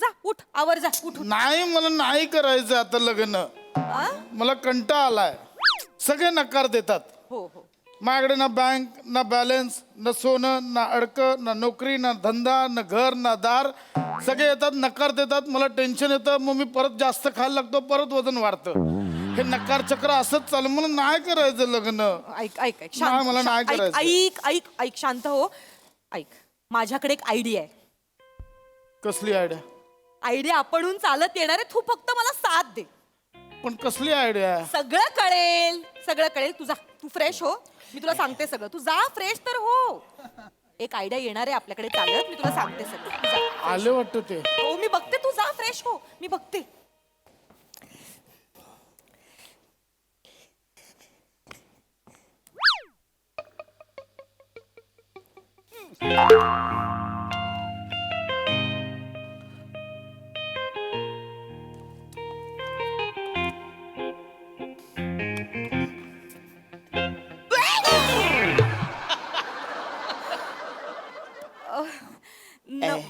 जा उठ आवर जा उठ नाही मला नाही करायचं आता लग्न. मला कंटाळा आलाय. सगळे नकार देतात. हो हो माझ्याकडे ना बँक ना बॅलन्स ना सोनं ना अडकं ना नोकरी ना धंदा ना घर ना दार. सगळे येतात नकार देतात. मला टेन्शन येतं. मग मी परत जास्त खायला लागतो. परत वजन वाढतं. हे नकार चक्र असंच चालू. मला नाही करायचं लग्न. ऐक ऐक ऐक नाही, मला नाही ऐक करायचं. ऐक ऐक ऐक शांत हो. ऐक माझ्याकडे एक आयडिया आहे. कसली आयडिया? आयडिया आपणहून चालत येणार आहे. तू फक्त मला साथ दे. पण कसली आयडिया? सगळं कळेल सगळं कळेल. तू जा तू फ्रेश हो. मी तुला सांगते सगळं. तू जा फ्रेश तर हो. एक आयडिया येणार आहे आपल्याकडे चालत. मी तुला सांगते सगळं. तू जा. आले वाटतं ते. हो मी बघते. तू जा फ्रेश हो. मी बघते.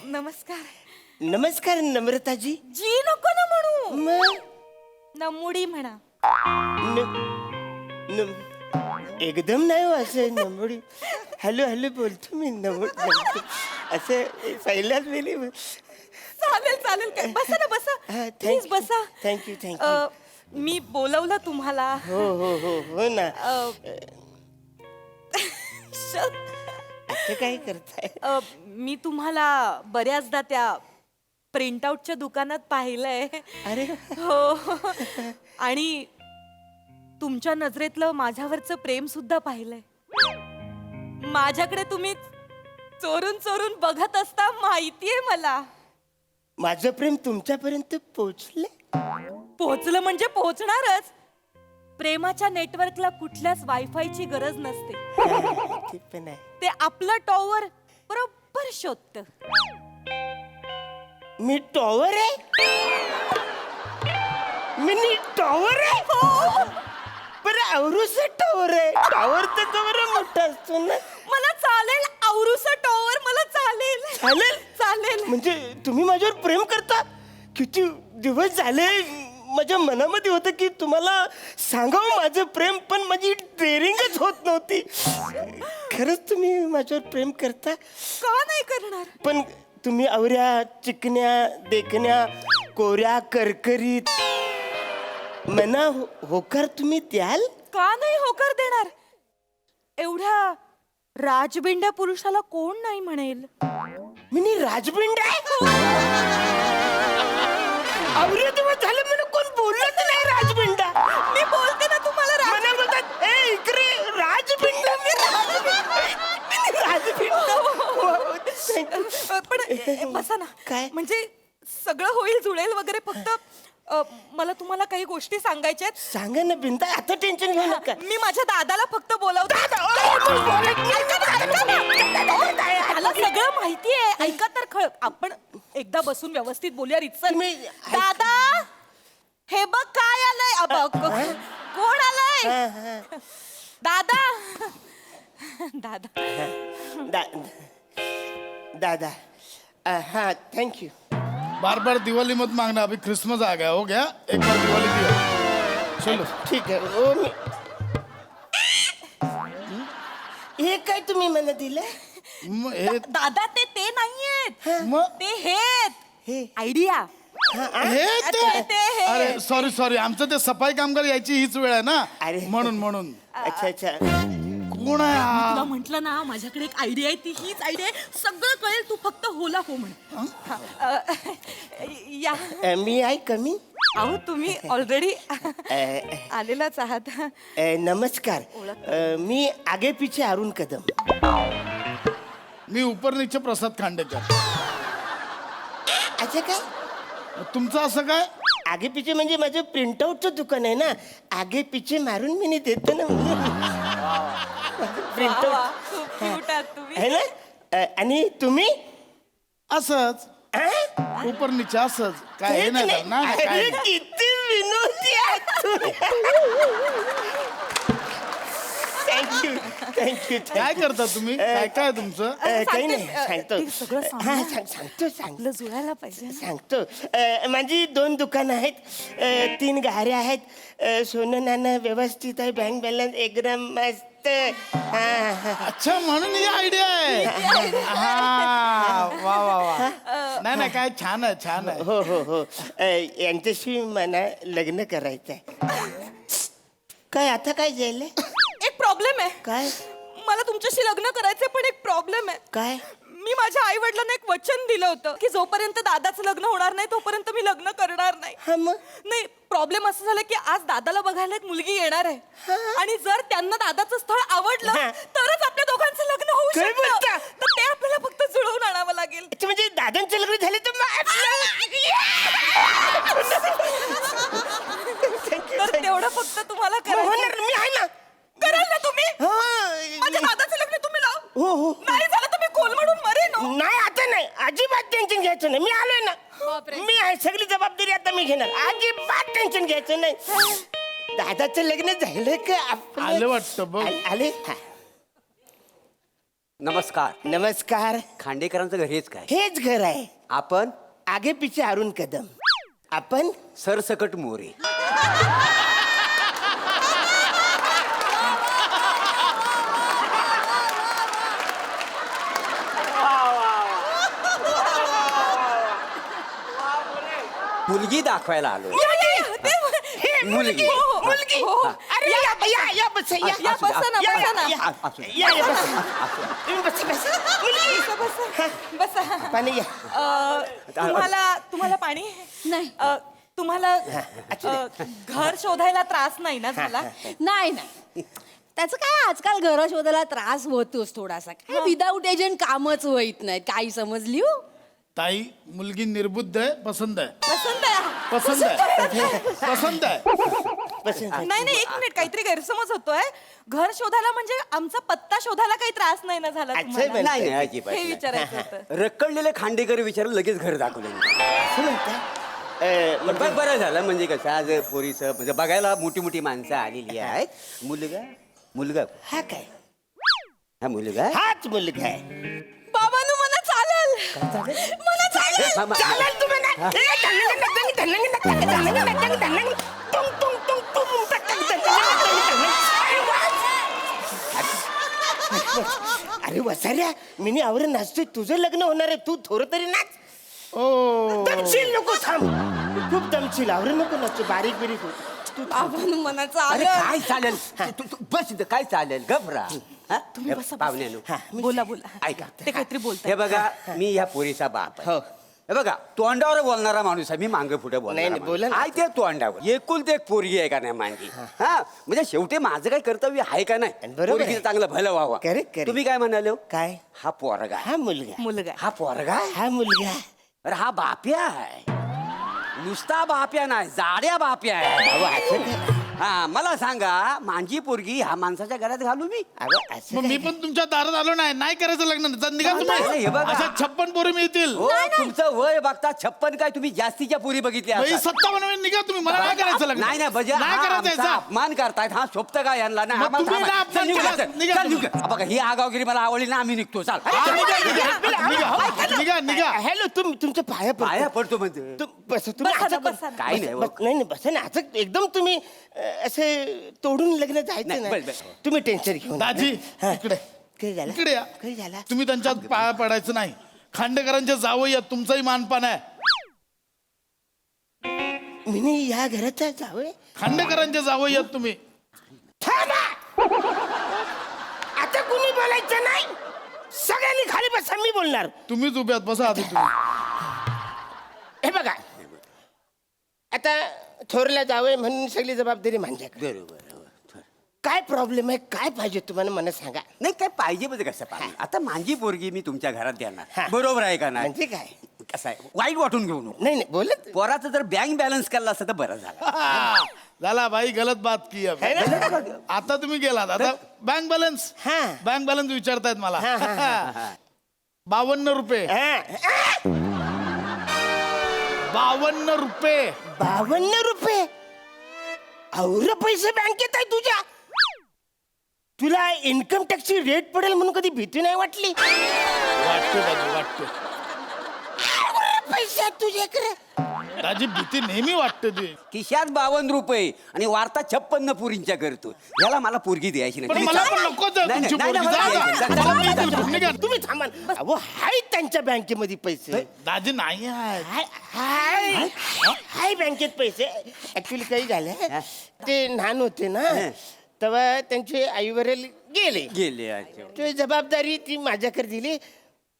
नमस्कार. नमस्कार नम्रताजी. जी नको ना म्हणू. मग नमुडी म्हणा. एकदम नाही हो असं नमुडी. हॅलो हॅलो बोलतो मी नमुडी असं पहिल्याच वेळी. चालेल चालेल काय बसा ना बसा. प्लीज बसा. Thank you thank you. मी बोलवलं तुम्हाला. हो हो हो हो ना. असं काय करताय? मी तुम्हाला बऱ्याचदा त्या प्रिंटआउटच्या दुकानात पाहिलंय. अरे हो आणि तुमच्या नजरेतलं माझ्यावरचं प्रेम सुद्धा पाहिलंय. माझ्याकडे तुम्ही चोरून चोरून बघत असता माहितीये मला. माझं प्रेम तुमच्यापर्यंत पोहोचले? पोहोचलं म्हणजे पोहोचणारच. प्रेमाच्या नेटवर्कला कुठल्याच वायफायची गरज नसते. ते पण आहे. ते आपलं टॉवर बरोबर शोधतं. मी टॉवर आहे? मी टॉवर आहे? हो. बरं आवरूस टॉवर आहे. टॉवर तर बरं मोठा असतो ना. मला चालेल आवरूसा टॉवर. मला चालेल. चालेल? चालेल. म्हणजे तुम्ही माझ्यावर प्रेम करता? किती दिवस झाले माझ्या मनामध्ये होतं की तुम्हाला सांगावं माझं प्रेम, पण माझी डेअरिंगच होत नव्हती. खरंच तुम्ही माझ्यावर प्रेम करता? का नाही करणार? पण तुम्ही आवऱ्या चिकन्या देखण्या कोऱ्या करकरीत मना होकार तुम्ही द्याल? का नाही होकार देणार? एवढ्या राजबिंड्या पुरुषाला कोण नाही म्हणेल? मी राजबिंड आहे? आवऱ्या दिवस झाले मला कोण बोललंच नाही राजबिंडा. मी बोलते ना तुम्हाला मला बोलतात ए इकडे राजबिंड. पण बसा ना. काय? म्हणजे सगळं होईल जुळेल वगैरे. फक्त मला तुम्हाला काही गोष्टी सांगायच्या आहेत. सांगा ना बिंदा. आता टेन्शन घेऊ नका. मी माझ्या दादाला फक्त बोलावते. त्याला सगळं माहितीये. ऐका तर खळ. आपण एकदा बसून व्यवस्थित बोलूया रीतसर. दादा हे बघ काय आलंय. कोण आलंय? दादा. दादा दादा हाँ थैंक यू. बार बार दिवाली मत मांगना. अभी क्रिसमस आ गया. हो गया एक बार दिवाली दिया. चलो ठीक है. हे काय तुम्ही मला दिलं? दादा ते नाहीयेत. मग ते हेत आयडिया. हे ते. अरे सॉरी आमचं ते सफाई कामगार यायची हीच वेळ आहे ना. अरे. म्हणून अच्छा अच्छा. कोण आहे हा? तुला म्हंटल ना माझ्याकडे एक आयडिया आहे. ती हीच आयडिया आहे. सगळं कळेल. तू फक्त होला हो म्हण. या मी आहे कमी. अहो तुम्ही ऑलरेडी आलेलाच आहात. नमस्कार. मी आगे पीछे अरुण कदम. मी ऊपर नीचे प्रसाद खांडेकर. अच्छा काय? तुमचं असं काय? आगे पीछे म्हणजे माझं प्रिंटआउटचं दुकान आहे ना. आगे पीछे मारून मी देतो ना प्रिंटआउट. खूप क्यूट आहात तुम्ही. आहे ना. आणि तुम्ही? असंच ऊपर नीचे असंच. काय हे नाही ना. अरे, किती विनोदी आहात तुम्ही. Thank you. थँक्यू काय करता तुम्ही काय काय तुमचं काही नाही सांगते, सांगतो ते सगळं सांग हा ना. सांगतो आपलं जुळायला पाहिजे ना. सांगतो माझी 2 दुकानं आहेत 3 गाड्या आहेत सोनं नाणं व्यवस्थित आहे बँक बॅलन्स एकदम मस्त हा. अच्छा म्हणून ही आयडिया आहे हा वा वा वा नाही नाही काय छान आहे छान आहे हो हो हो यांच्याशी मला लग्न करायचं आहे काय आता काय झालंय एक प्रॉब्लेम आहे काय मला तुमच्याशी लग्न करायचं पण एक प्रॉब्लेम आहे काय मी माझ्या आई वडिलांना एक वचन दिलं होतं की जोपर्यंत दादाचं लग्न होणार नाही तोपर्यंत मी लग्न करणार नाही हा मग नाही प्रॉब्लेम असं झालं की आज दादाला बघायला एक मुलगी येणार आहे आणि जर त्यांना दादाचं स्थळ आवडलं हा. तरच आपल्या दोघांचं लग्न होऊ काय बोलता? शकतं तर ते आपल्याला फक्त जुळवून आणावं लागेल अच्छा म्हणजे दादांचे लग्न झाले तर तर तेवढं फक्त तुम्हाला करायचं होणार मी आहे ना कराल ना तुम्ही हो माझ्या दादाचं लग्न तुम्ही लाव हो हो नाही झालं तर मी कोलमडून मरेन हो. नाही आता नाही अजिबात टेन्शन घ्यायचं नाही मी आलोय ना बापरे. मी आहे सगळी जबाबदारी आता मी घेणार अजिबात टेन्शन घ्यायचं नाही दादाचं लग्न झालं का आपलं? आलं वाटतं बघ आले हा. नमस्कार नमस्कार खांडेकरांचं घर हेच काय हेच घर आहे आपण आगे पिछे अरुण कदम आपण सरसकट मोरे मुलगी दाखवायला आलो मुलगी. मुलगी हो, हो. अरे या बस या, बसा ना, बसा ना. या बस तुम्ही बस मुलगी बसा पाणी या तुम्हाला पाणी नाही तुम्हाला घर शोधायला त्रास नाही ना झाला नाही नाही त्याचं काय आजकाल घर शोधायला त्रास होतोच थोडासा काय विदाऊट एजंट कामच होईत नाही काही समजली हो ताई मुलगी निर्बुद्ध आहे पसंत आहे पसंत आहे पसंत आहे पसंत आहे नाही नाही एक मिनिट काहीतरी गैरसमज होतोय घर शोधायला म्हणजे आमचा पत्ता शोधायला काही त्रास नाही ना झाला अच्छा, तुम्हाला? नाही नाही अजिबात हे नाही. विचारायचं होतं रखडलेले खांडेकर विचारून लगेच घर दाखवलं असं म्हणताय पण बरं झालं म्हणजे कसं आज पोरीचं म्हणजे बघायला मोठी मोठी माणसं आलेली आहेत मुलगा हा काय हा मुलगा हाच मुलगा आहे बाबांनो मला चालेल मला चालेल चालेल तुम्हाला अरे वसाऱ्या मी आवरून नाचतोय तुझं लग्न होणार आहे तू थोडं तरी नाच ओ दमशील नको थांब खूप दमशील आवरून नको नाचतो बारीक बिरीक होत तू बाबांनो मला अरे चालेल काय चालेल तू बस इथं, काय चालेल घबरा तुम्ही बसा, पाहुण्यानो बोला बोला ऐका ते काहीतरी बोलतात हे बघा मी ह्या पोरीचा बाप आहे हो. हे बघा तोंडावर बोलणारा माणूस आहे मी मांग पुढे नाही, नाही, बोला ना. आहे ते तोंडावर एकुलते एक पोरगी आहे का नाही माझी हा म्हणजे शेवटी माझं काही कर्तव्य आहे का नाही बरोबर आहे. पोरगीचं चांगलं भलं व्हावं Correct, correct. तुम्ही काय म्हणाले हो? काय हा पोरगा आहे. हा मुलगा मुलगा हा पोरगा आहे? हा मुलगा अरे हा बाप्या आहे नुसता बाप्या नाही जाड्या बाप्या आहे अहो असं काय हा मला सांगा माझी पोरगी ह्या माणसाच्या घरात घालू मी अहो असं मग मी काय? पण तुमच्या दारात आलो नाही करायचं लग्न निघा नाही, तुम्ही हे बघा. अशा 56 पोरी मिळतील हो तुमचं वय बघता 56 काय तुम्ही जास्तीच्या पोरी बघितल्या बाई, असाल. 57 निघा तुम्ही मला नाही करायचं लग्न नाही नाही म्हणजे नाही हा करायचं आमचा याचा. अपमान करतायत हा शोभत काय यांना नाही मग आम्हाला तुम्ही थांबा. ना अपमान चल, निघू, केला. चल, निघा चल, तुम्ही. निघू. बघा ही आगावगिरी मला आवडली ना आम्ही निघतो चाल हा, निघा हॅलो तुमच्या पाया पाया पडतो पडतो म्हणते बस तुम्ही बसा ना, असं बसा ना. काय नाही हो. नाही नाही बसा ना असं एकदम तुम्ही असे तोडून लग्न जायचं नाही, ना बस, बस. तुम्ही टेन्शन घेऊन दाजी हा. इकडे काय झालं इकडे या काय झालं तुम्ही त्यांच्यात पाया पडायचं नाही खांडेकरांच्या जावं या तुमचाही मानपान आहे मी या घराचा जावं खांडेकरांच्या जावं यात तुम्ही थांबा आता कुणी बोलायचं नाही सगळ्यांनी खाली बसा मी बोलणार तुम्हीच उभ्यात बसा आधी तुम्ही हे बघा आता थोरला जावं म्हणून सगळी जबाबदारी माझ्याकडे बरोबर हो. काय प्रॉब्लेम आहे काय पाहिजे तुम्हाला मला सांगा नाही काय पाहिजे म्हणजे कसं पाहिजे आता माझी पोरगी मी तुमच्या घरात हा. देणार बरोबर आहे का नाही म्हणजे काय कसं आहे वाईट वाटून घेऊ नको नाही नाही बोलत पोराचं जर बँक बॅलन्स केला असतं तर बरं झालं झाला भाई गलत बात की अब. आता तुम्ही गेलात आता बँक बॅलन्स हा. बँक बॅलन्स विचारतायत मला हा, हा, 52 रुपये हा. 52 रुपये 52 रुपये और पैसे बँकेत आहे तुझ्या तुला इन्कम टॅक्सची रेट पडेल म्हणून कधी भीती नाही वाटली? वाटते दाजी वाटते. पैसे आहेत तुझ्याकडे? दाजी भीती नेहमी वाटते ती. खिशात 52 रुपये आणि वार्ता 56 पुरींच्या करतो. याला मला पोरगी द्यायची पण नाही. मला पण नको नाही, नाही, तुमची नाही, पोरगी. नाही, जा, नाही, जा. नाही, मला नाही, नाही नाही, तुम्ही घ्या. तुम्ही थांबा. अहो हाय त्यांच्या बँकेमध्ये पैसे. दाजी नाही आहे. हाय बँकेत पैसे. ऍक्च्युली काही झालं, ते लहान होते ना, तेव्हा त्यांचे आई वडील गेले. गेले अच्छा. ते जबाबदारी ती माझ्याकडे दिली.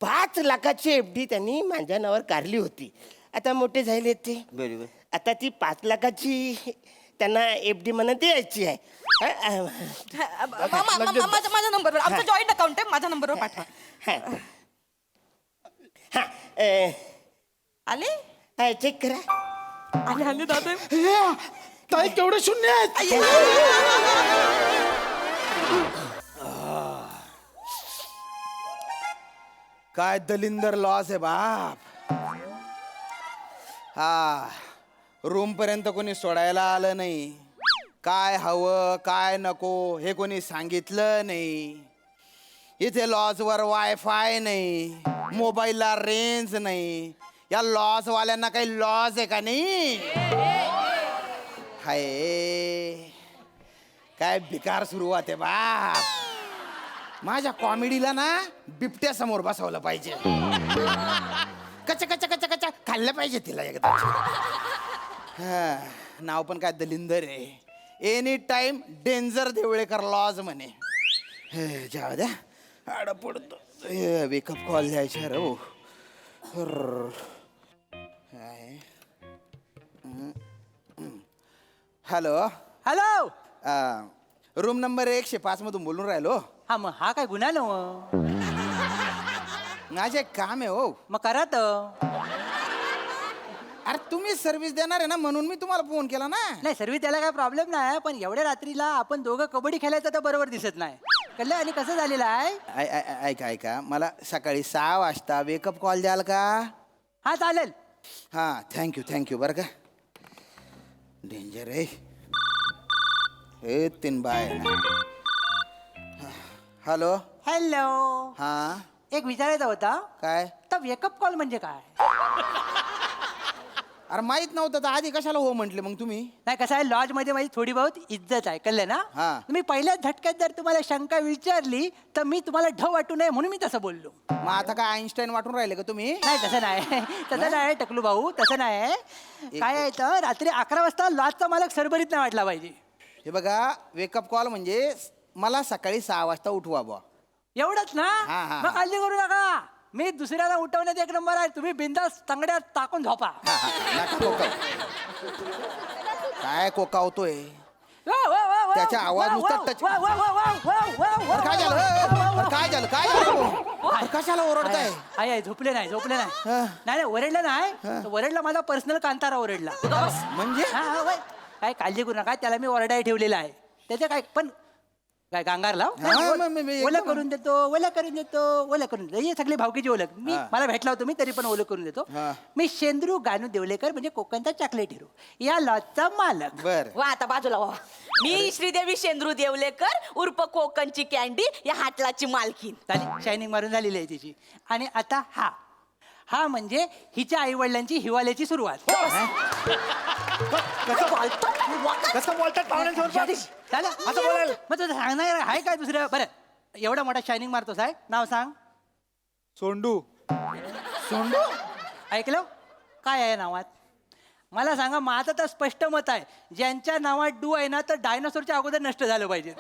5 लाखाची FD त्यांनी माझ्या नावावर काढली होती. आता मोठे झाले ते. बरोबर. आता ती 5 लाखाची त्यांना FD म्हणून द्यायची आहे. माझ्या नंबरवर आमचं जॉईंट अकाउंट आहे, माझ्या नंबरवर पाठवा. आले चेक करा. आले आले दादा. ताई केवढे शून्य आहेत. काय दलिंदर लॉस आहे बाप. हा रूम पर्यंत कोणी सोडायला आलं नाही. काय हवं काय नको हे कोणी सांगितलं नाही. इथे लॉजवर वायफाय नाही, मोबाईलला रेंज नाही. या लॉस वाल्यांना काही लॉस आहे का नाही? हाय काय बेकार सुरुवात आहे बाप. माझ्या कॉमेडीला ना बिबट्या समोर बसवलं पाहिजे. कच कच कच कच खाल्लं पाहिजे तिला एकदा. हा, नाव पण काय दलिंदर आहे. Any time danger Devlekar lodge म्हणे. जाऊ द्या आड पडतो. वेकअप कॉल द्यायचा रे. Hello hello. रूम नंबर 105 मधून बोलून राहिलो. हा मग हा काय गुन्हा नव? माझे एक काम आहे हो. मग करा तर. अरे तुम्ही सर्व्हिस देणार आहे ना म्हणून मी तुम्हाला फोन केला ना. नाही सर्व्हिस त्याला काय प्रॉब्लेम नाही, पण एवढ्या रात्रीला आपण दोघं कबड्डी खेळायचं तर बरोबर दिसत नाही. कळलं? आणि कसं झालेलं आहे. ऐका ऐका मला सकाळी 6 वाजता वेकअप कॉल द्याल का? हा चालेल. हां थँक्यू बरं का. डेंजर आहे हे 3 बाय. Hello hello. हां एक विचारायचा होता. काय? तर वेकअप कॉल म्हणजे काय? अरे माहित नव्हतं तर आधी कशाला हो म्हटले मग तुम्ही? नाही कसं आहे, लॉज मध्ये माझी थोडी बहुत इज्जत आहे. कळलं ना? हा. तुम्ही पहिल्याच झटक्यात जर तुम्हाला शंका विचारली तर मी तुम्हाला ढ वाटू नये म्हणून मी तसं बोललो. मग आता काय आईन्स्टाईन वाटून राहिले का तुम्ही? नाही तसं नाही. तसं नाही टकलू भाऊ, तसं नाही. काय आहे तर रात्री 11 वाजता लॉजचा मालक सरभरीत नाही वाटला पाहिजे. हे बघा वेकअप कॉल म्हणजे मला सकाळी 6 वाजता उठवा बुवा. एवढंच ना? हा. मग काळजी करू नका. मी दुसऱ्याला उठवण्यात 1 नंबर आहे. तुम्ही बिंदास तांगड्यात टाकून झोपा. नका कोकाव. काय कोकावतोय? त्याचा आवाज नुसता टच. काय झालं? काय झालं? काय झालं? कशाला ओरडताय? आहे झोपले नाही नाही ओरडलं नाही. ओरडला माझा पर्सनल कांतारा ओरडला. म्हणजे होय. काय काळजी करू नका. त्याला मी ओरडाय ठेवलेला आहे. त्याचे काय पण काय गांगार लाव. ओलं करून देतो ही सगळी भावकीची ओळख. मला भेटला होतो मी तरी पण ओलं करून देतो. मी शेंद्रू गानू देवलेकर म्हणजे कोकणचा चॉकलेट हिरो या लॉजचा मालक. बर वा आता बाजूला वा. मी श्रीदेवी शेंद्रू देवलेकर उर्फ कोकणची कॅन्डी या हाटलाची मालकीन. झाली शायनिंग मारून झालेली आहे तिची. आणि आता हा म्हणजे हिच्या आई वडिलांची हिवाळ्याची सुरुवात. कसं बोलतात पाहुण्यांसमोर? झालं असं बोलायला. मग तुझं सांगणार आहे काय दुसरं? बरं एवढा मोठा शायनिंग मारतोस आहे. नाव सांग. सोंडू. ऐकलं काय आहे नावात? मला सांगा. माझं तर स्पष्ट मत आहे, ज्यांच्या नावात डू आहे ना तर डायनासोरच्या अगोदर नष्ट झालं पाहिजे.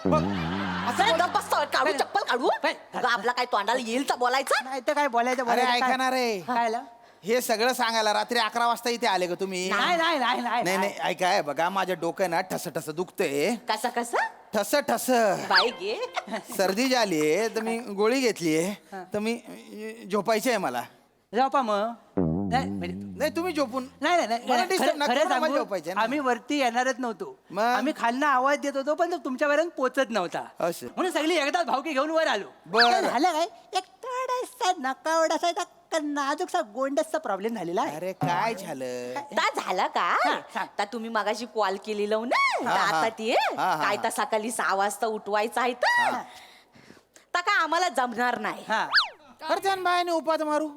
काढू चप्पल काढू. अगं, आपला काय तोंडाला येईल तर बोलायचं. नाही तर काय बोलायचं. अरे ऐकणार आहे काय हे सगळं सांगायला रात्री 11 वाजता इथे आले का तुम्ही? नाही ऐका आहे बघा माझ्या डोकं ना ठस दुखतंय. कसं ठस बाई गे. सर्दी झालीये तर मी गोळी घेतलीये तर मी झोपायची आहे मला. झोपा मग. नाही तुम्ही झोपून मला disturb नका खरं करू, मला सांगू, झोपायचंय ना. आम्ही वरती येणारच नव्हतो. मग? आम्ही खालना आवाज देत होतो पण तो तुमच्यापर्यंत पोहोचत नव्हता. असं. म्हणून सगळी एकदाच भावकी घेऊन वर आलो. बरं. काय झालं काय एक थोडासा नकावडासा नाजूकसा गोंडसचा प्रॉब्लेम झालेला आहे. अरे काय झालं? ता झाला का हा, सांग. ता तुम्ही मगाशी कॉल केलेलो ना हा, ता हा. आता ती हा, हा, काय हा. तर सकाळी 6 वाजता उठवायचं आहे तर ता काय आम्हाला जमणार नाही हा अरे त्या बायाने उपात मारू.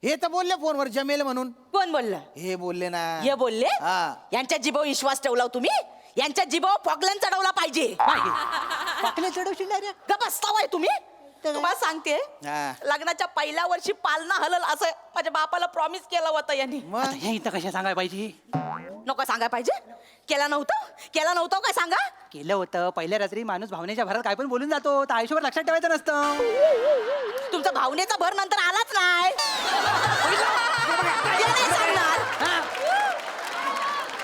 हे तर बोलले फोनवर जमेल म्हणून. कोण बोललं हे बोलले ना. ये बोलले हा. यांच्या जिभावर विश्वास ठेवला हो तुम्ही यांच्या जिभावर फॉकलन चढवला पाहिजे पाकले चढवशील direct. का बसतावाय तुम्ही तुम्हाला सांगते हा. लग्नाच्या पहिल्या वर्षी पालना हलल असं माझ्या बापाला प्रॉमिस केलं होतं यांनी आता मग हे इथं कशा सांगायला पाहिजे? नको सांगाय पाहिजे केला नव्हतं काय सांगा केलं होतं पहिल्या रात्री माणूस भावनेच्या भरात काय पण बोलून जातो तर आयुष्यभर लक्षात ठेवायचं नसतं. तुमचा भावनेचा भर नंतर आलाच नाही ते नाही सांगणार हा.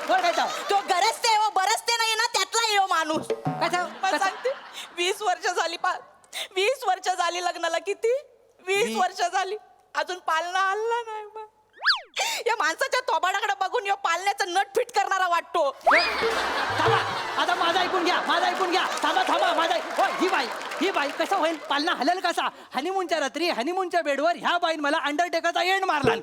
बोल काय तर. तो गरजते हो बरसते नाही ना त्यातला येऊ माणूस काय तर? पण कसं? सांगते 20 वर्ष झाली 20 वर्ष झाली लग्नाला किती 20 वर्ष झाली अजून पालना हल्ला नाही बा. या माणसाच्या थोबाडाकडे बघून या पालण्याचं नट फिट करणारा वाटतो थांबा आता माझा ऐकून घ्या थांबा माझा हो, ही बाई कसं होईल पालना हलेल कसा हनीमूनच्या रात्री हनीमूनच्या बेडवर ह्या बाईन मला अंडरटेकरचा एंड मारला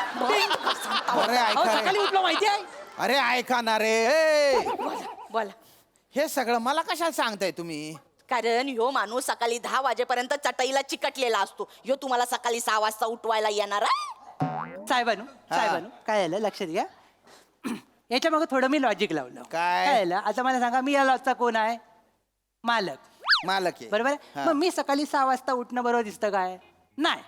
अरे अहो, ऐका सकाळी रे. उठलो माहिती आहे अरे ऐका ना रे. ए, बोला हे सगळं मला कशाला सांगताय तुम्ही? कारण ह्यो माणूस सकाळी 10 वाजेपर्यंत चटईला चिकटलेला असतो ह्यो तुम्हाला सकाळी 6 वाजता उठवायला येणार आहे साहेबानू काय झालं लक्ष द्या याच्या मागे थोडं मी लॉजिक लावलं काय? झालं आता मला सांगा मी या लॉजचा कोण आहे मालक मालक आहे. बरोबर आहे? हा. मग मी सकाळी 6 वाजता उठणं बरोबर दिसतं काय नाही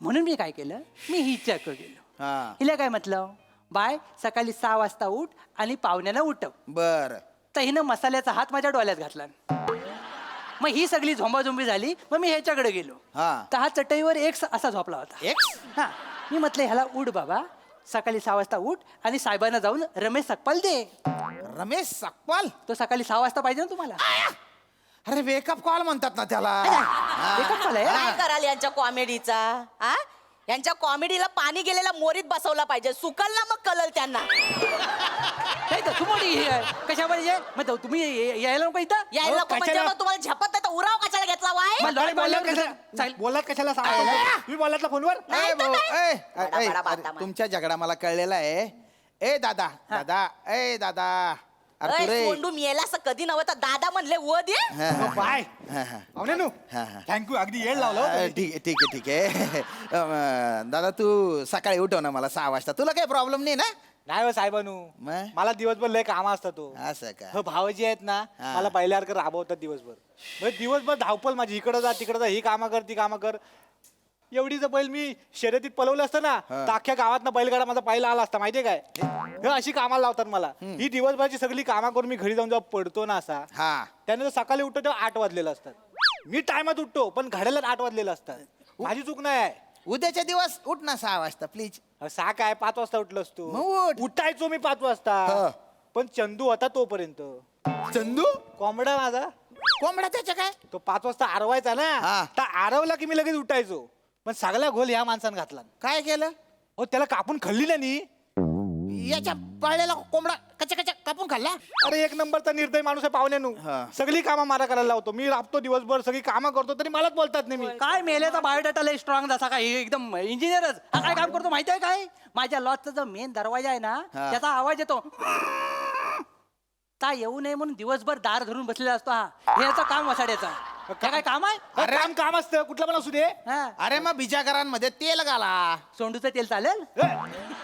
म्हणून मी काय केलं मी हिच्याकडे गेलो हा. हिला काय म्हटलं बाय सकाळी 6 वाजता उठ आणि पाहुण्याला उठव बर. तर हिनं मसाल्याचा हात माझ्या डोळ्यात घातला मग ही सगळी झोंबाझोंबी झाली मग मी ह्याच्याकडे गेलो हा. तर हा चटईवर एक असा झोपला होता X? हा मी म्हटलं ह्याला उठ बाबा सकाळी 6 वाजता उठ आणि साहेबांना जाऊन रमेश सकपाल दे रमेश सकपाल. तो सकाळी 6 वाजता पाहिजे ना तुम्हाला अरे वेकअप कॉल म्हणतात ना त्याला. एकच call आहे? काय कराल यांच्या कॉमेडीचा हा यांच्या कॉमेडीला पाणी गेलेला मोरीत बसवला पाहिजे सुकल ना मग कलल त्यांना नाही तर तू मोठी हे आहे. कशामध्ये ये? मग तो तुम्ही यायला नको इथं यायला नको म्हणजे मग तुम्हाला झपत नाही तर उराव कशाला घेतला वाय मग लॉरी बोलल्यावर कसं? चालेल. बोलत कशाला सांगतो तुम्ही बोलत ना फोनवर नाही ए तर भाऊ, काय? ए, बडा, ए, बडा, अरे, बाता, तुमच्या झगडा मला कळलेला आहे. ए दादा दादा अरे तू अय, रे. सोंडू मेला असं कधी नव्हतं दादा म्हणले व दे हा, हा, बाय हा, हा. अवनेनू हा, हा. थँक्यू अगदी येड लावलं हो तुम्ही. ठीक आहे दादा तू सकाळी उठव ना मला 6 वाजता. तुला काही प्रॉब्लेम नाही ना? नाही हो साहेबानू मग? मला दिवसभर लय काम असतात तो असं का? हो भावजी आहेत ना हा. मला पहिल्यासारखं राबवतात दिवसभर म्हणजे दिवसभर धावपल माझी इकडं जा तिकडं जा ही कामं कर ती कामं कर एवढीच बैल मी शर्यतीत पळवलं असतं ना तर अख्ख्या गावात बैलगाडा माझा पहिला आला असता माहितीये काय हे अशी कामाला लावतात मला ही दिवसभराची सगळी कामं करून मी घरी जाऊन जेव्हा पडतो ना असा हा. त्यानंतर सकाळी उठतो तेव्हा 8 वाजलेलं असतात मी टायमात उठतो पण घड्याला 8 वाजलेलं असतात माझी चूक नाही आहे उद्याच्या दिवस उठ ना 6 वाजता प्लीज. अहो, 6 काय 5 वाजता उठलो असतो मग उठ. उठायचो मी 5 वाजता हा. पण चंदू होता तोपर्यंत चंदू कोंबडा माझा कोंबडा त्याच्या काय? तो 5 वाजता आरवायचा ना हा. तर आरवला की मी लगेच उठायचो पण सगळा घोल ह्या माणसानं घातला काय केलं? हो त्याला कापून खाल्ली ना नी याच्या पाळलेला कोंबडा कच्चा कापून खाल्ला? अरे एक नंबरचा निर्दय माणूस आहे पाहुण्यानू हा. सगळी कामं मला करायला लावतो मी राबतो दिवसभर सगळी कामं करतो तरी मलाच बोलतात नाही मी काय मेल्याचा बायोडाटा लय स्ट्रॉंग जसा काय एकदम इंजिनियरच हा काय काम करतो माहिती आहे काय माझ्या लॉजचा जो मेन दरवाजा आहे ना हा. त्याचा आवाज येतो ता येऊ नये म्हणून दिवसभर दार धरून बसलेला असतो हा हे याचं काम वसाड्याचा हे काय काम आहे अरे काम असतं कुठलं पण असू दे हा. अरे मग बिजागरांमध्ये तेल घाला. सोंडूचं तेल चालेल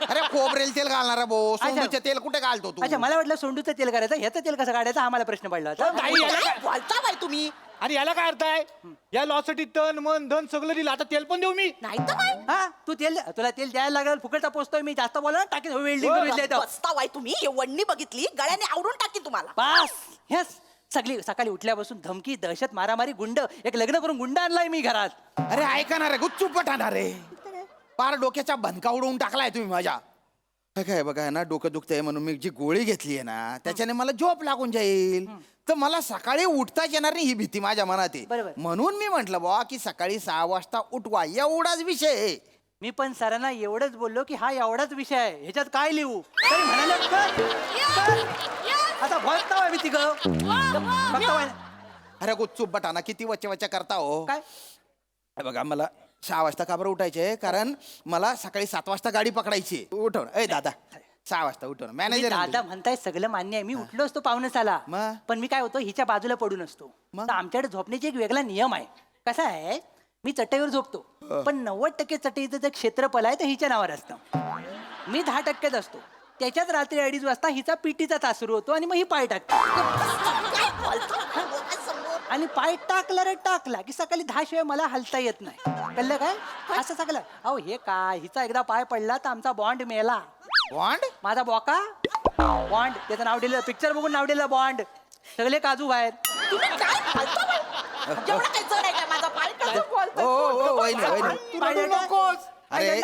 अरे खोबरेल तेल घालणारा भाऊ. सोंडूचे तेल कुठे घालतो तू? अच्छा मला वाटलं सोंडूचं तेल करायचं ह्याचं तेल कसं काढायचं हा मला प्रश्न पडला होता ताई, याला काय काय- बोलता बाई तुम्ही आणि याला काय अर्थ आहे या लॉसाठी तन मन धन सगळं दिलं आता तेल पण देऊ मी नाही तर काय हा तू तेल तुला तेल द्यायला लागेल फुकटचा पोचतोय मी जास्त बोला टाकेन वेल्डिंग बसता वाय तुम्ही हे वडणी बघितली गळ्याने आवडून टाकी तुम्हाला बस हेच सकाळी उठल्यापासून धमकी दहशत मारामारी गुंड एक लग्न करून गुंड आणलाय मी घरात अरे ऐका ना रे गुच्चूप टाणार रे. पार डोक्याचा भनका उडवून टाकलाय तुम्ही माझ्या. काय बघा ना डोकं दुखतंय म्हणून मी जी गोळी घेतली आहे ना त्याच्याने मला झोप लागून जाईल तर मला सकाळी उठताच येणार नाही ही भीती माझ्या मनात आहे. बरोबर. म्हणून मी म्हंटल बुवा की सकाळी 6 वाजता उठवा एवढाच विषय आहे. मी पण सरांना एवढंच बोललो की हा एवढाच विषय आहे ह्याच्यात काय लिहू तरी म्हणाले कर. आता बघताय मी तिघ बघताय अरे गुच्चूप बटाना किती वच्चे करता हो. काय हे बघा मला 6 वाजता का बरं उठायचे? कारण मला सकाळी 7 वाजता गाडी पकडायची. उठव ए दादा, 6 वाजता उठव. तुम्ही मॅनेजर दादा म्हणताय सगळं मान्य आहे, मी उठलो असतो पाहुण्यासाला, मग? पण मी काय होतो हिच्या बाजूला पडून असतो. मग? तर आमच्याकडे झोपण्याची एक वेगळा नियम आहे. कसा आहे, मी चटईवर झोपतो, पण 90% चटईचं जे क्षेत्रफळ आहे ते हिच्या नावावर असतं. मी 10% असतो. त्याच्यात रात्री 2:30 वाजता हिचा पीटीचा तास सुरू होतो आणि मग ही पाय टाकते. आणि पाय टाकला की सकाळी 10 शिवाय मला हलता येत नाही. कळलं काय? असं सगळं. अहो हे काय, हिचा एकदा पाय पडला तर आमचा बॉन्ड मेला. बॉन्ड? माझा बॉका बॉन्ड, त्याचं नाव दिलं, पिक्चर बघून नाव दिलं बॉन्ड. सगळे काजू बाहेर. पाय नकोस. अरे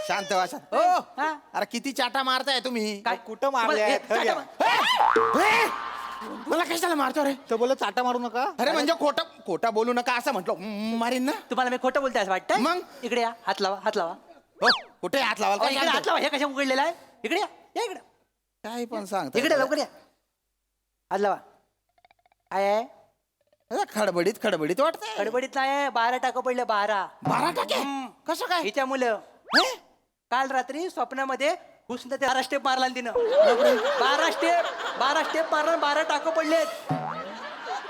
शांत व्हा, शांत. ओ, हा? अरे किती चाटा मारताय तुम्ही? काय कुठं मारले आहेत? हे, चाटा मार. ए, मला कशाला मारतो रे? तर बोल चाटा मारू नका. अरे म्हणजे खोटा बोलू नका असं म्हटलं. मारीन ना. तुम्हाला मी खोटं बोलते असं वाटतं? मग? इकडे या, हात लावा, हात लावा. हो, कुठे हात लावाल? अहो, इकडे हात लावा. हे कशा उघडलेला आहे? इकडे या, या इकडे. काय पण सांगता. इकडे लवकर या. हात लावा. काय आहे? खडबडीत वाटतंय. गडबडीत नाही, 12 टाकं पडले, 12. 12 टाके? कसं काय? हिच्या मुलं हे? काल रात्री स्वप्नामध्ये हुसन 12 स्टेप मारला ना तिनं. 12 स्टेप मारला, 12 टाकं पडलेत.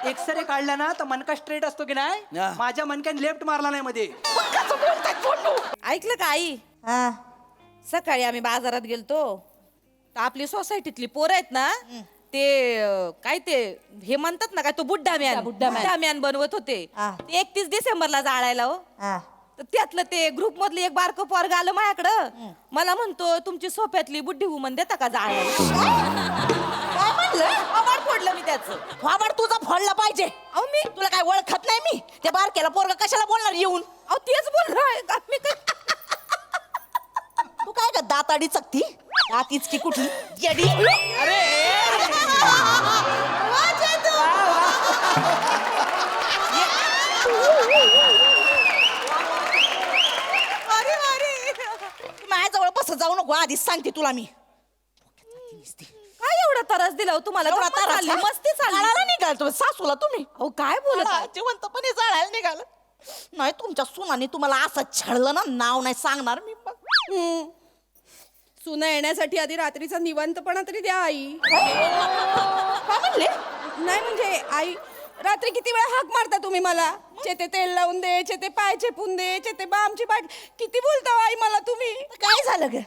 एक्सरे काढला ना तर मनका स्ट्रेट असतो की नाही, हा. माझ्या मनक्याने लेफ्ट मारला नाही मध्ये. ऐकलं का आई? सकाळी आम्ही बाजारात गेलतो, तर आपली सोसायटीतली पोरं आहेत ना, ते काय ते हे म्हणतात ना, काय तो बुड्ढा मॅन बनवत होते. ते 31 डिसेंबरला जाळायला हो. तर त्यातलं ते ग्रुप मधलं एक बारकं पोरग आलं माझ्याकडं, मला म्हणतो तुमची सोफ्यातली बुड्ढी वुमन देता का जाळायला? काय म्हणलं? आवाड फोडलं मी त्याचं. वाबड तुझा फोडला पाहिजे. अहो मी तुला काय ओळखत नाही मी? त्या बारक्याला पोरगा कशाला बोलणार येऊन? अहो तेच बोललोय. मी काय तू काय का दाताडी चकती? दातीच की कुठली येडी? माझ्याजवळ बस जाऊ नको, आधीच सांगते तुला मी. काय एवढा त्रास दिला हो तुम्हाला? एवढा गंमत त्रास चालली, हा? मस्ती चालली. जाळायला निघाल तुम्ही सासूला तुम्ही. अहो काय बोलत आहे? जिवंतपणे जाळायला निघाल. नाही तुमच्या सुनाने तुम्हाला असं छळलं ना, नाव नाही सांगणार मी. सुना येण्यासाठी आधी रात्रीचा निवांतपणा तरी द्या आई. काय म्हणले? नाही म्हणजे आई, रात्री किती वेळा हाक मारता तुम्ही मला? चेते तेल लावून दे, चेते पाय चेपून दे, चेते बामची पाय. किती बोलता आई मला तुम्ही? काय झालं ग?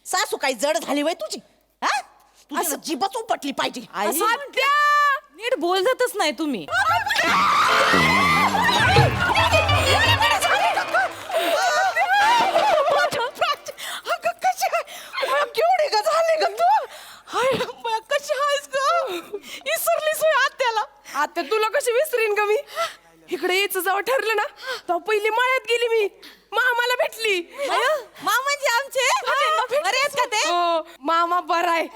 सासू काही जड झाली वय तुझी? हा? तुझी जीभच उपटली पाहिजे. आई, नीट बोलतच नाही तुम्ही. केवढी ग झाली ग तू? कशी आहेस ग? इसरलीस होय आत्याला? आता तुला कशी विसरीन ग मी? इकडे यायचं जेव्हा ठरलं ना, तेव्हा पहिली माळ्यात गेली मी. मामाला भेटली. मामाजी आमचे बरे आहेत का ते? हो, मामा बरा आहे.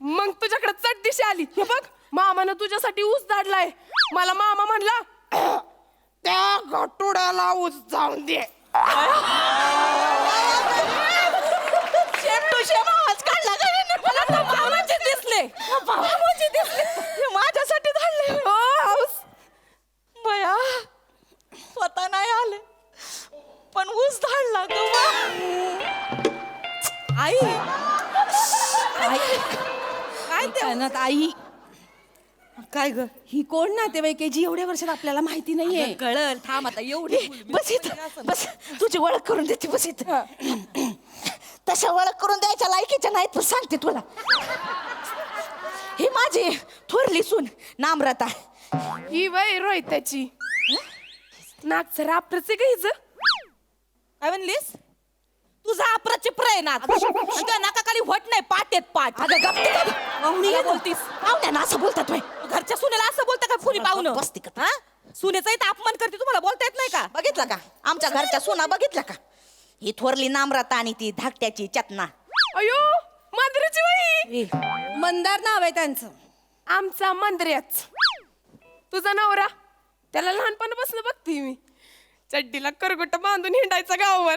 मग तुझ्याकडे चट दिशी आली. हे बघ, मामानं तुझ्यासाठी ऊस झाडलाय. मला मामा म्हणला, त्या गटुड्याला ऊस जाऊन दे. शेम टू शेम आवाज काढला का हिने? मला तर मामाचे दिसले. मामाचे दिसले. हे माझ्यासाठी झाले. हो, हौस. बया स्वतः नाही आले पण ऊस धाडला ग. आई काय ते? अनाथ आई, काय ग? ही कोण नातेवाईक आहे जी एवढ्या वर्षात आपल्याला माहिती नाहीये? कळल, थांब आता एवढी बस इथं बस, तुझी ओळख करून देते. बस इथं. तशा ओळख करून द्यायच्या लायकीच्या नाहीत, पण सांगते तुला. ही माझी थोरली सून नामरता. ही वय रोहिताची. नागचं राप्रच आहे का हिचं? काय म्हणलीस? तुझा अप्रचिप्र आहे ना. नाकाखाली वट नाही, पाट आहेत पाट. अगं गप्पी का? काय बोलतीस? पाहुण्यांना असं बोलतात होय? घरच्या सुनेला असं बोलता का कुणी पाहुणं? बसती का? हा? सुनेचाही तर अपमान करते, तुम्हाला बोलता येत नाही का? बघितलं का आमच्या घरच्या सुना? बघितलं का? ही थोरली नामरता आणि ती धाकट्याची चतना. अयो, मंदिराची वही. मंदार नाव आहे त्यांचं. आमचा मंदिराच. तुझा नवरा, त्याला लहानपणापासून बघते मी. चड्डीला करगोट बांधून हिंडायचा गावावर.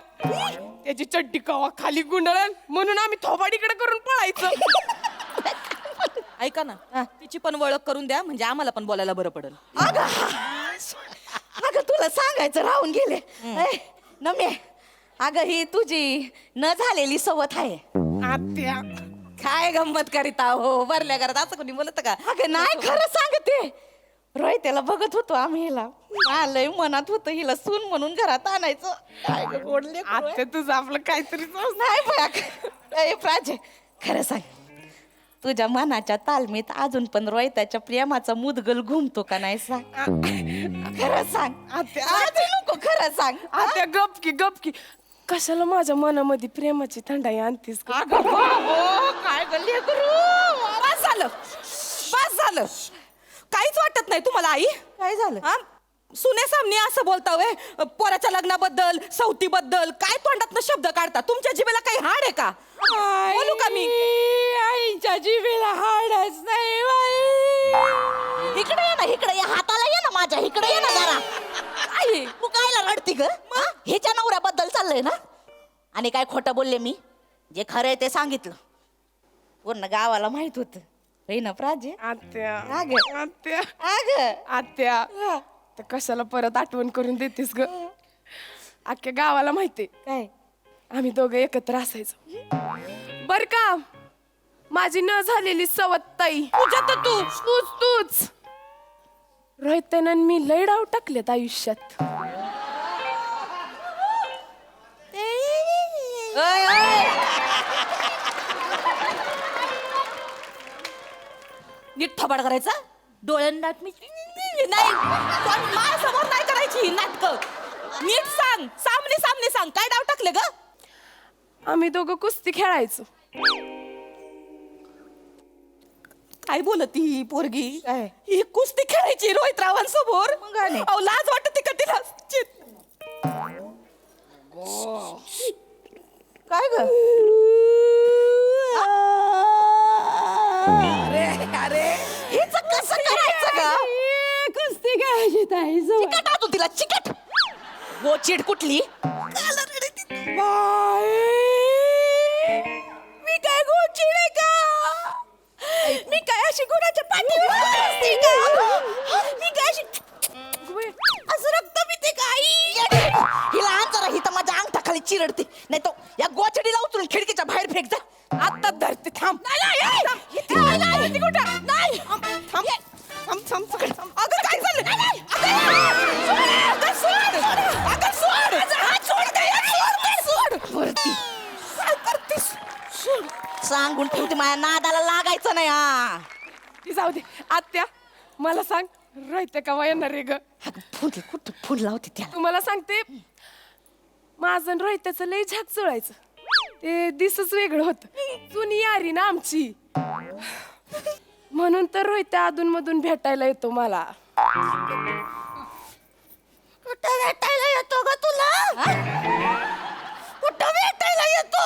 त्याची चड्डी कवा खाली गुंडळण म्हणून आम्ही थोबाडीकडे करून पळायचो. ऐका ना, तिची पण ओळख करून द्या, म्हणजे आम्हाला पण बोलायला बरं पडेल. अगं तुला सांगायचं राहून गेले. नम्या अगं ही तुझी न झालेली सवत आहे. आत्या काय गंमत करीत हो भरल्या घरात असं कोणी बोलत का? अगं नाही खरं सांगते. रोहित्याला बघत होतो आम्ही हिला. लय मनात होतं हिला सून म्हणून घरात आणायचं. काय गं गोड लेकरू आहे. आत्या तुझं आपलं काहीतरी नाही बघ. ए प्राजे खरं सांग तुझ्या मनाच्या तालमीत अजून पण रोहिताच्या प्रेमाचा मुदगल घुमतो का नाही सांग? खरं सांग. लाजू नको खरं सांग. आत्या गपकी कशाला माझ्या मनामध्ये प्रेमाची थंडाई आणतीस ग? अगं बाबो, काय गं लेकरू. बस झालं बस झालं. काहीच वाटत नाही तुम्हाला आई? काय झालं? हा? सुनेसामने असं बोलता वे पोराच्या लग्नाबद्दल सवतीबद्दल काय तोंडातनं शब्द काढता? तुमच्या जिभेला काही हाड आहे का? बोलू का मी? आईच्या जीवेला हाडच नाही बाई. इकडे ये ना इकडे ये. हाताला ये ना माझ्या इकडे ये ना जरा. आई तू कायला रडती ग? ह्याच्या नवऱ्याबद्दल चाललंय ना? आणि काय खोटं बोलले मी? जे खरं आहे ते सांगितलं. पूर्ण गावाला माहित होत ना प्राजे. आत्या अगं. आत्या अगं आत्या तर कशाला परत आठवण करून देतेस ग? अख्ख्या गावाला माहिती काय? आम्ही दोघं एकत्र असायचो बर का. माझी न झालेली सवत ताई तूच रोहितन मी लय डाव टाकलेत आयुष्यात. ओय, ओय. नीट थोबाड करायचा डोळ्यांना मी नाही पण माझ्यासमोर नाही करायची ही नाटकं. नीट सांग सामने सांग काय डाव टाकले ग? आम्ही दोघं कुस्ती खेळायचो. काय बोलती ही पोरगी? काय? ही कुस्ती खेळायची रोहितरावांसमोर? मग काय नाही? अहो लाज वाटते का तिला? काय ग? अरे हिचं कसं करायचं ग? कुस्ती खेळायची ताई चिकट आतून तिला चिकट. गोचिड कुठली? मी काय गोचिड आहे का? मी काय अशी गुणाच्या पाठीवर असते का? मी काय अशी असं रक्त पिते का आई? हिला आण जरा. ही तर माझ्या अंगठाखाली चिरडते. नाही तो या गोचडीला उचलून खिडकीच्या बाहेर फेक जा. आता धरते थांब. नाही अगं काय झालं? अगं सोड. काय करतेस? सांगून ठेवते माझ्या नादाला लागायचं नाही. हा ती जाऊ दे. आत्या मला सांग रोहित केव्हा येणार रे ग? अगं, फुल कुठं फुल लावते त्याला. तुम्हाला सांगते माझं आणि रोहित्याचं लय झाक जुळायचं. ते दिसच वेगळं होत. जुनी यारी ना आमची म्हणून तर रोहित अधून मधून भेटायला येतो मला. कुठं भेटायला येतो ग तुला? कुठं भेटायला येतो?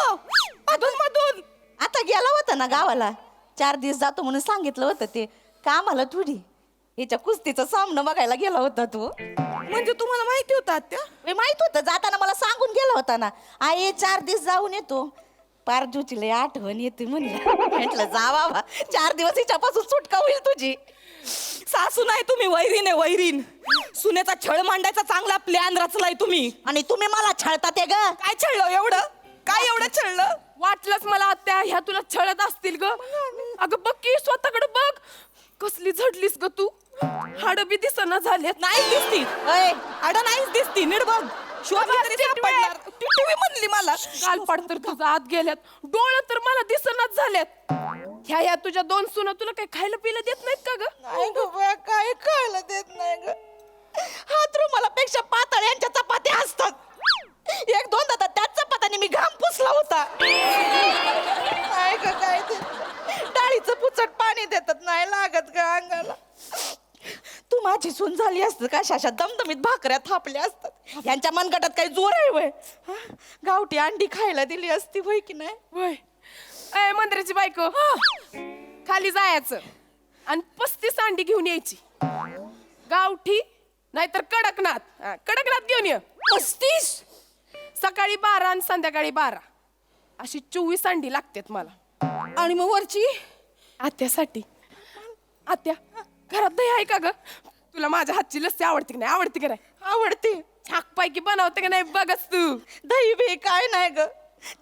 अधून मधून आता गेला होता ना गावाला. 4 दिवस जातो म्हणून सांगितलं होतं. ते कामाला थोडी हिच्या कुस्तीचा सामना बघायला गेला होता तू. म्हणजे तुम्हाला माहिती होतं आत्या? मी माहित होतं. जाताना मला सांगून गेला होता ना. आई 4 दिवस जाऊन येतो. पारजूची लय आठवण येते म्हणलं. म्हटलं जा बाबा 4 दिवस हिच्यापासून सुटका होईल तुझी. सासू नाही तुम्ही वैरीन आहे वैरीन. सुनेचा छळ मांडायचा चांगला प्लॅन रचलाय तुम्ही. आणि तुम्ही मला छळता ते ग. काय छळलं एवढं? काय एवढं छळलं? वाटलंच मला आत्या ह्या तुला छळत असतील ग. अगं बघ की स्वतःकडे बघ. कसली झडलीस ग तू. हाड बी दिसना झालेत. नाही दिसती. ओय, आड नाहीच दिसती. नीट बघ. शोधली तरी सापडणार. टिटवी म्हणली मला. गालपाड तर तुझा आत गेल्यात. डोळं तर मला दिसनाच झाल्यात. ह्या तुझ्या 2 सुना तुला काही खायला पिलं देत नाहीत का ग? नाही ग बया, काय कळलं देत नाही ग. हात रुमालापेक्षा पातळ यांच्या चपात्या असतात. 1-2 तर त्याच चपात्याने मी घाम पुसला होता. काय ग काय ते डाळीचं पुचट पाणी देतात नाही लागत ग अंगाला. तू माझी सून झाली असत का अशा दमदमीत भाकऱ्या थापल्या असतात. यांच्या मनगटात काही जोर आहे वय? गावठी अंडी खायला दिली असती वय की नाही? वय ए मंदिराची बायको खाली जायचं आणि 35 अंडी घेऊन यायची. गावठी नाहीतर कडकनाथ. कडकनाथ घेऊन ये. 35. सकाळी 12 आणि संध्याकाळी 12 अशी 24 अंडी लागतात मला. आणि मग वरची आत्यासाठी. आत्या घरात दही आहे का ग? तुला माझ्या हातची लस्सी आवडते की नाही? आवडते की नाही? आवडते. छाक पैकी बनवते का नाही बघच तू. दही बी काय नाही ग,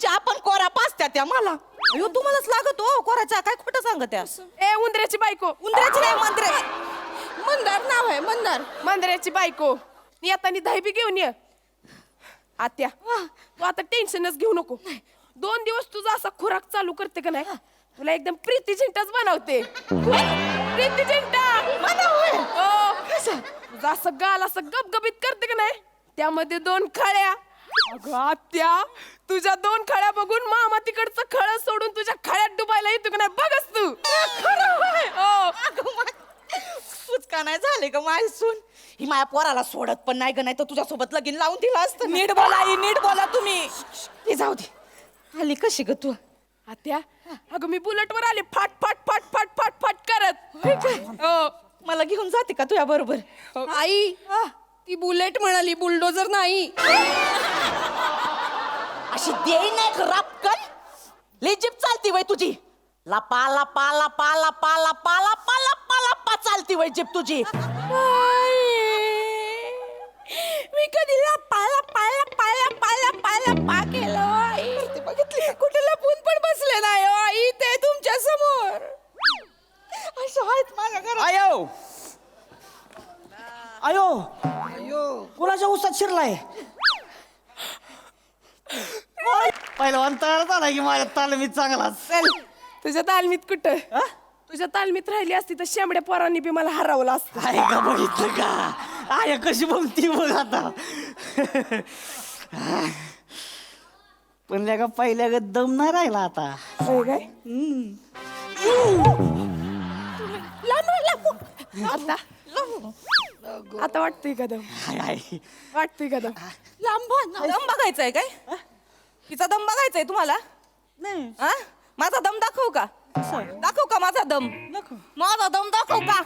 चहा पण कोरा पाचत्या त्या मला. अयो तुम्हालाच लागत हो कोराच्या, काय खोटं सांगत त्या. ए उंदऱ्याची बायको. उंदराची नाही मंत्रे. मंदार नाव आहे मंदार. मंदाराची बायको येतानी दही बी घेऊन ये. आत्या तू आता टेन्शनच घेऊ नको. 2 दिवस तुझा असा खुराक चालू करते का नाही, तुला एकदम प्रीती झिंटाच बनवते. प्रीती झिंटा हो. तुझा असं गाल असं गबगबीत करते का नाही, त्यामध्ये 2 खळ्या. अगं आत्या तुझ्या 2 खळ्या बघून मामा तिकडचं खळ सोडून तुझ्या खळ्यात डुबायला येतो का नाही बघच तू. का नाही झाले ग माझी सून, ही माझ्या पोराला सोडत पण नाही ग, नाही तर तुझ्यासोबत लगीन लावून दिलं असतं. नीट बोला आई, नीट बोला तुम्ही. ते जाऊ दे. आली कशी ग तू? आत्या अगं मी बुलेटवर आले फाट फाट फाट फाट फाट फाट करत. हो मला घेऊन जाते का तुझ्या बरोबर? आई ती बुलेट म्हणाली, बुलडोजर नाही. अशी देई नाही खराबकन, लय जीप चालती वय तुझी. लपा लपा लपा लपा लपा लपा लपा लपा चालती वय जीप तुझी. मी कधी लपा लपा लपा लपा लपा लपा केलं बघितली, कुठे लपून पण बसले नाही हो आई, ते तुमच्या समोर. असं आहेत माझ्या घरात. आयो आयो कोणाच्या उसात शिरलाय? पहिलवान तयार झाला की माझ्या तालमीत चांगलाच. चल तुझ्या तालमीत कुठं, तुझ्या तालमीत राहिली असती तर शेंबड्या पोरांनी बी मला हरवलं असतं. आहे का बघितलं का? आहे कशी बघती बघ आता. पण त्या का पहिल्या ग दम नाही राहिला आता. होय काय? आता आता वाटतंय का दम? वाटतंय का दम? दम बघायचाय काय? तिचा दम बघायचाय तुम्हाला? नाही हा? माझा दम दाखवू का? दाखवू का माझा दम? माझा दम दाखवू का?